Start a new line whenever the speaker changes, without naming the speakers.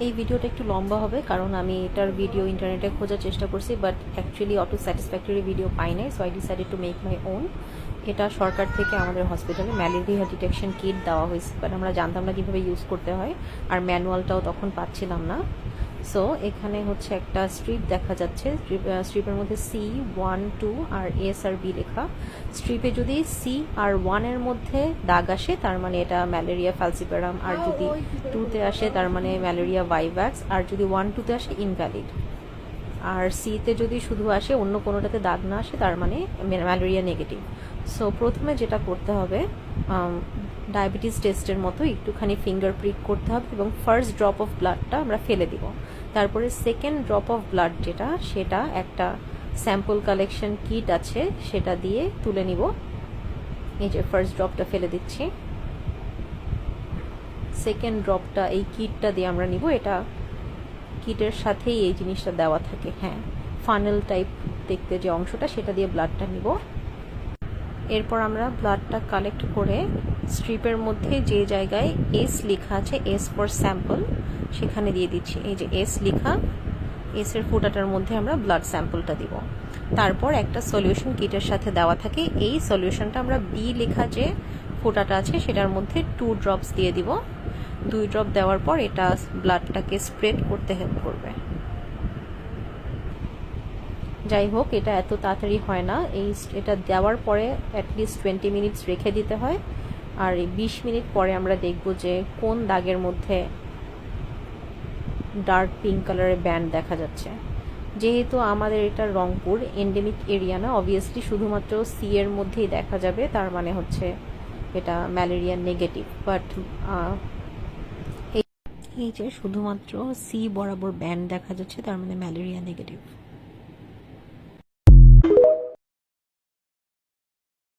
এই ভিডিওটা একটু লম্বা হবে কারণ আমি এটার ভিডিও ইন্টারনেটে খোঁজার চেষ্টা করছি, বাট অ্যাকচুয়ালি অটো স্যাটিসফ্যাক্টরি ভিডিও পাই নাই, so I decided to make my own. এটা সরকার থেকে আমাদের হসপিটালে ম্যালেরিয়া ডিটেকশন কিট দেওয়া হয়েছে, বাট আমরা জানতাম না কীভাবে ইউজ করতে হয়, আর ম্যানুয়ালটাও তখন পাচ্ছিলাম না। সো এখানে হচ্ছে একটা স্ট্রিপ দেখা যাচ্ছে, স্ট্রিপের মধ্যে C1 2 আর S আর B লেখা। স্ট্রিপে যদি C আর 1 এর মধ্যে দাগ আসে তার মানে এটা ম্যালেরিয়া ফ্যালসিপারাম, আর যদি 2-তে আসে তার মানে ম্যালেরিয়া ভাইভ্যাক্স, আর যদি 1-2-তে আসে ইনভ্যালিড, আর সিতে যদি শুধু আসে অন্য কোনোটাতে দাগ না আসে তার মানে ম্যালেরিয়া নেগেটিভ। সো প্রথমে যেটা করতে হবে, ডায়াবেটিস টেস্টের মতো একটুখানি ফিঙ্গার প্রিক করতে হবে এবং ফার্স্ট ড্রপ অফ ব্লাডটা আমরা ফেলে দিব। তারপরে সেকেন্ড ড্রপ অফ ব্লাড যেটা, সেটা একটা স্যাম্পল কালেকশন কিট আছে সেটা দিয়ে তুলে নিব। এই যে ফার্স্ট ড্রপটা ফেলে দিচ্ছি, সেকেন্ড ড্রপটা এই কিটটা দিয়ে আমরা নিব। এটা কিটের সাথেই এই জিনিসটা দেওয়া থাকে, হ্যাঁ, ফানেল টাইপ দেখতে যে অংশটা, সেটা দিয়ে ব্লাডটা নিব। এরপর আমরা ব্লাডটা কালেক্ট করে স্ট্রিপের মধ্যে যে জায়গায় এস লেখা আছে, এস ফর স্যাম্পল, সেখানে দিয়ে দিচ্ছি। এই যে এস লেখা, এসের ফুটাটার মধ্যে আমরা ব্লাড স্যাম্পলটা দিব। তারপর একটা সলিউশন কিটের সাথে দেওয়া থাকে, এই সলিউশনটা আমরা বি লেখা যে ফোঁটাটা আছে সেটার মধ্যে 2 ড্রপস দিয়ে দিব। 2 ড্রপ দেওয়ার পর এটা ব্লাডটাকে স্প্রেড করতে হেল্প করবে। যাই হোক, এটা এত তাড়াতাড়ি হয় না, এটা দেওয়ার পরে অ্যাটলিস্ট 20 মিনিটস রেখে দিতে হয়, আর এই 20 মিনিট পরে আমরা দেখব যে কোন দাগের মধ্যে ডার্ক পিঙ্ক কালারের ব্যান্ড দেখা যাচ্ছে। যেহেতু আমাদের এটা রংপুর এন্ডেমিক এরিয়া না, অবভিয়াসলি শুধুমাত্র সি এর মধ্যেই দেখা যাবে, তার মানে হচ্ছে এটা ম্যালেরিয়া নেগেটিভ। বাট এই যে শুধুমাত্র সি বরাবর ব্যান্ড দেখা যাচ্ছে, তার মানে ম্যালেরিয়া নেগেটিভ।